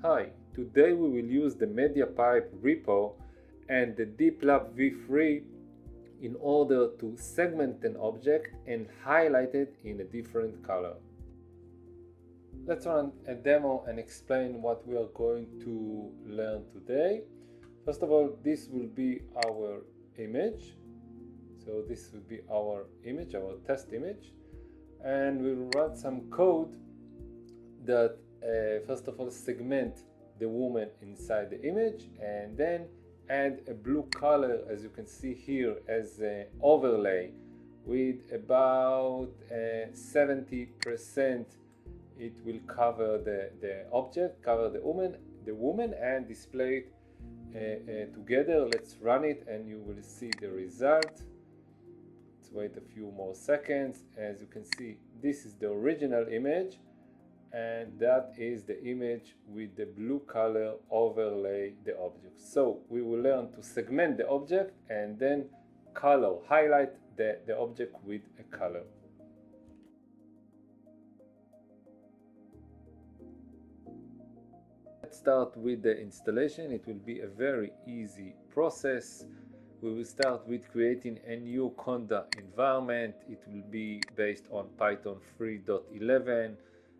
Hi, today we will use the MediaPipe repo and the DeepLab v3 in order to segment an object and highlight it in a different color. Let's run a demo and explain what we are going to learn today. First of all, this will be our image. So this will be our image, our test image. And we'll run some code that first of all segment the woman inside the image and then add a blue color, as you can see here, as an overlay with about 70%. It will cover the object, cover the woman and display it together. Let's run it and you will see the result. Let's wait a few more seconds. As you can see, this is the original image and that is the image with the blue color overlay the object. So we will learn to segment the object and then color, highlight the object with a color. Let's start with the installation. It will be a very easy process. We will start with creating a new Conda environment. It will be based on Python 3.11.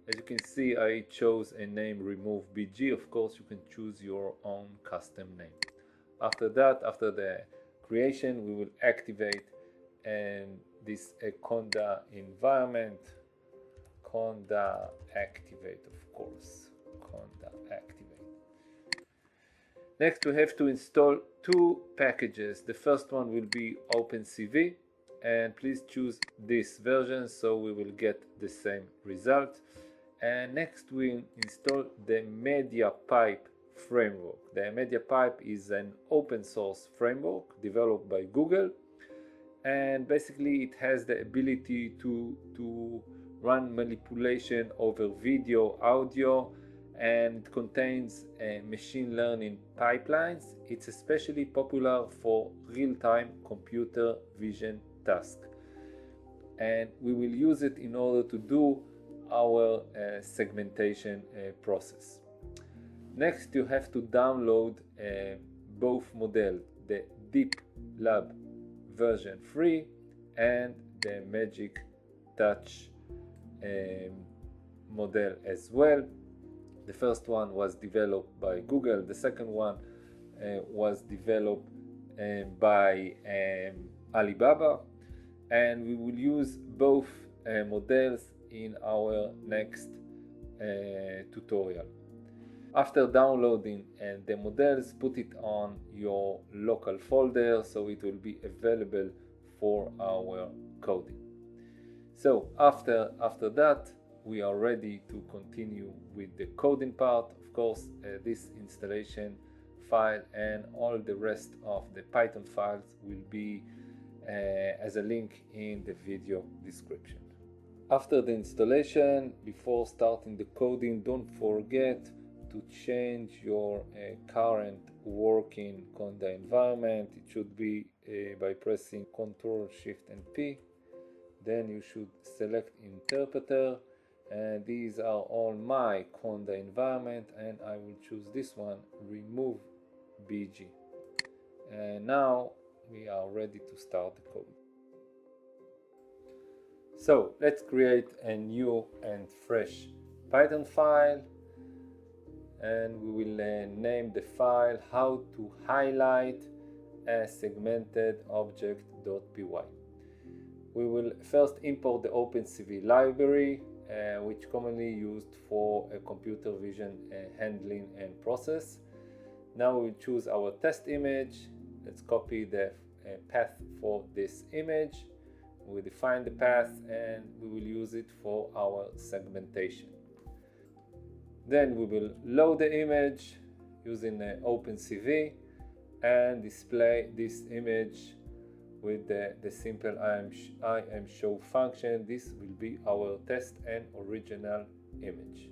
As you can see, I chose a name remove BG. Of course, you can choose your own custom name. After that, after the creation, we will activate this Conda environment. Conda activate, of course. Conda activate. Next, we have to install two packages. The first one will be OpenCV, and please choose this version so we will get the same result. And next we install the MediaPipe framework. The MediaPipe is an open source framework developed by Google, and basically it has the ability to run manipulation over video, audio, and contains machine learning pipelines. It's especially popular for real-time computer vision tasks, and we will use it in order to do our segmentation process. Next, you have to download both models, the DeepLab version 3 and the Magic Touch model as well. The first one was developed by Google, the second one was developed by Alibaba, and we will use both models in our next tutorial. After downloading the models, put it on your local folder so it will be available for our coding. So after that, we are ready to continue with the coding part. Of course, this installation file and all the rest of the Python files will be as a link in the video description. After the installation, before starting the coding, don't forget to change your current working Conda environment. It should be by pressing Ctrl Shift and P. Then you should select Interpreter, and these are all my Conda environment, and I will choose this one, Remove BG. And now we are ready to start the code. So let's create a new and fresh Python file, and we will name the file how to highlight a segmented object.py. We will first import the OpenCV library, which commonly used for computer vision handling and process. Now we'll choose our test image. Let's copy the path for this image. We define the path and we will use it for our segmentation. Then we will load the image using OpenCV and display this image with the simple IMShow function. This will be our test and original image.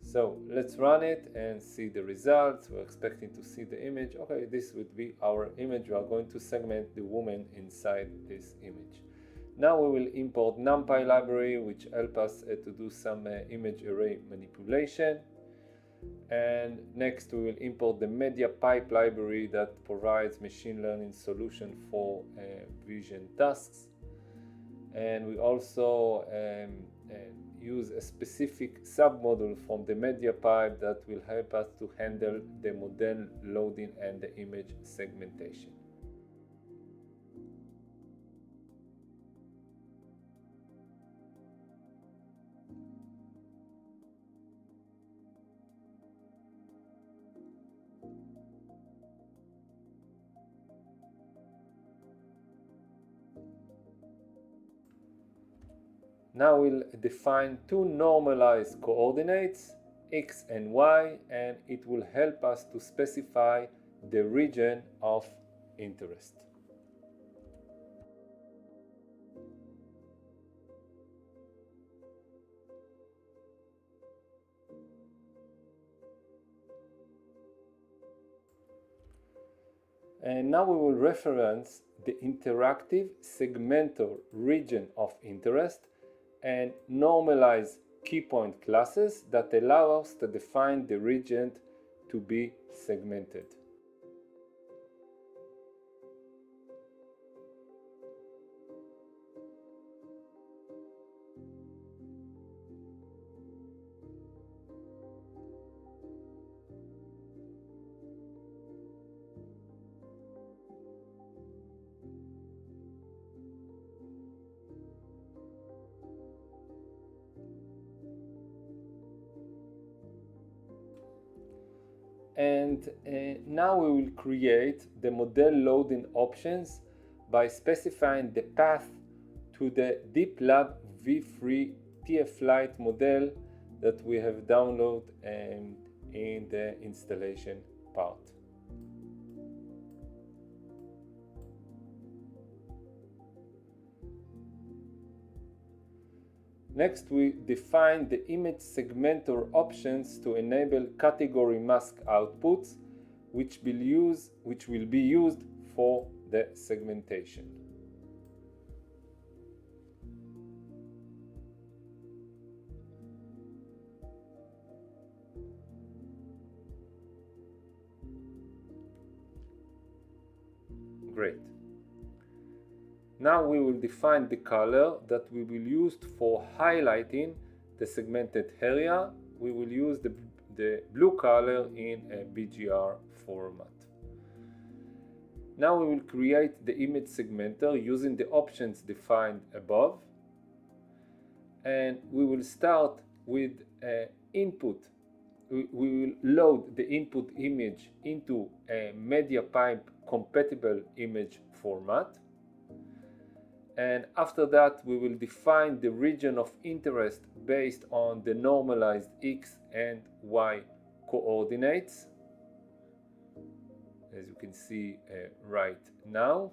So let's run it and see the results. We're expecting to see the image. Okay, this would be our image. We are going to segment the woman inside this image. Now we will import NumPy library, which help us to do some image array manipulation. And next we will import the MediaPipe library that provides machine learning solution for vision tasks. And we also use a specific submodule from the MediaPipe that will help us to handle the model loading and the image segmentation. Now we'll define two normalized coordinates, x and y, and it will help us to specify the region of interest. And now we will reference the interactive segmenter region of interest and normalize keypoint classes that allow us to define the region to be segmented. And now we will create the model loading options by specifying the path to the DeepLab v3 TF-Lite model that we have downloaded in the installation part. Next, we define the image segmenter options to enable category mask outputs, which will be used for the segmentation. Great. Now we will define the color that we will use for highlighting the segmented area. We will use the blue color in a BGR format. Now we will create the image segmenter using the options defined above. And we will start with input. We will load the input image into a MediaPipe compatible image format. And after that, we will define the region of interest based on the normalized x and y coordinates, as you can see right now.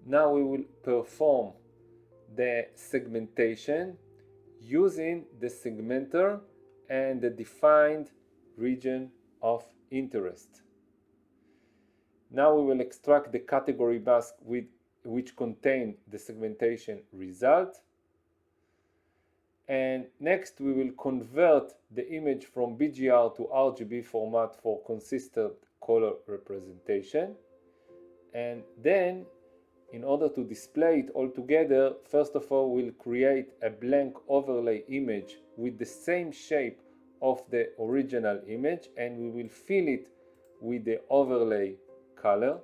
Now we will perform the segmentation using the segmenter and the defined region of interest. Now we will extract the category mask which contain the segmentation result. And next we will convert the image from BGR to RGB format for consistent color representation. And then, in order to display it all together, first of all, we'll create a blank overlay image with the same shape of the original image, and we will fill it with the overlay color.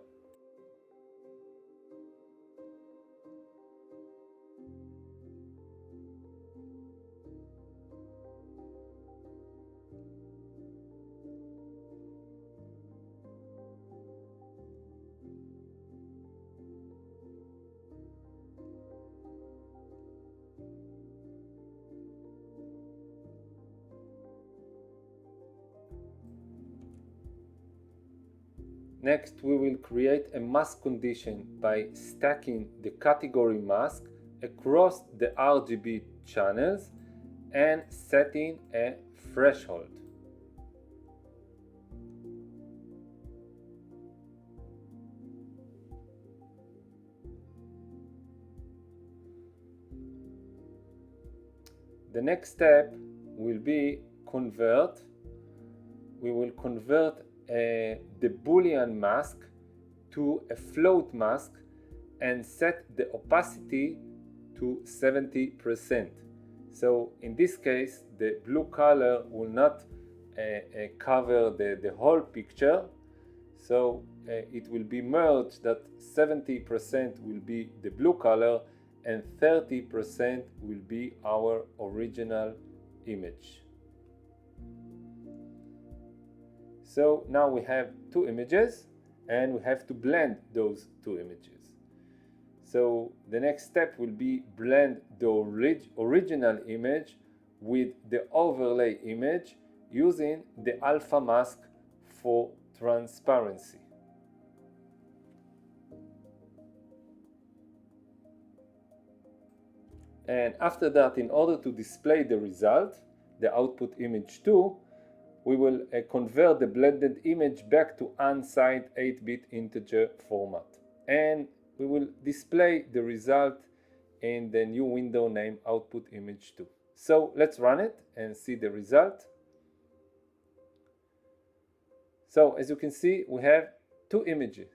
Next, we will create a mask condition by stacking the category mask across the RGB channels and setting a threshold. The next step will be convert. We will convert the Boolean mask to a float mask and set the opacity to 70%. So in this case, the blue color will not cover the whole picture. So it will be merged that 70% will be the blue color and 30% will be our original image. So now we have two images and we have to blend those two images. So the next step will be blend the original image with the overlay image using the alpha mask for transparency. And after that, in order to display the result, the output image 2, we will convert the blended image back to unsigned 8-bit integer format. And we will display the result in the new window named output image 2. So let's run it and see the result. So as you can see, we have two images.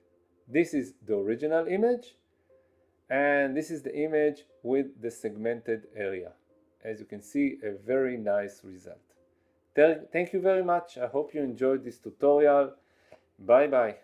This is the original image and this is the image with the segmented area. As you can see, a very nice result. Thank you very much. I hope you enjoyed this tutorial. Bye bye.